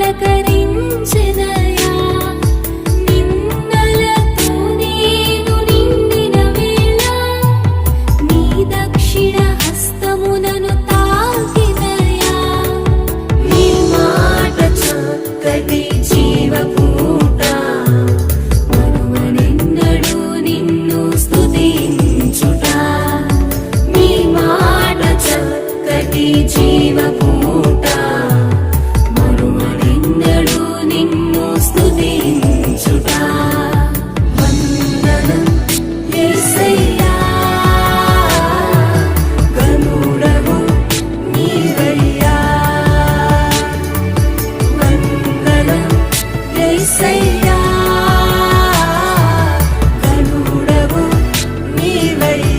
పలకరించెదయా నిన్నలతో నేను నిండిన వేళ నీ దక్షిణ హస్తమునను తాకిదయా నీ మాట చక్కటి జీవపూట మరువనెన్నడూ నిన్ను స్తుతించుట నీ మాట చక్కటి జీవపూట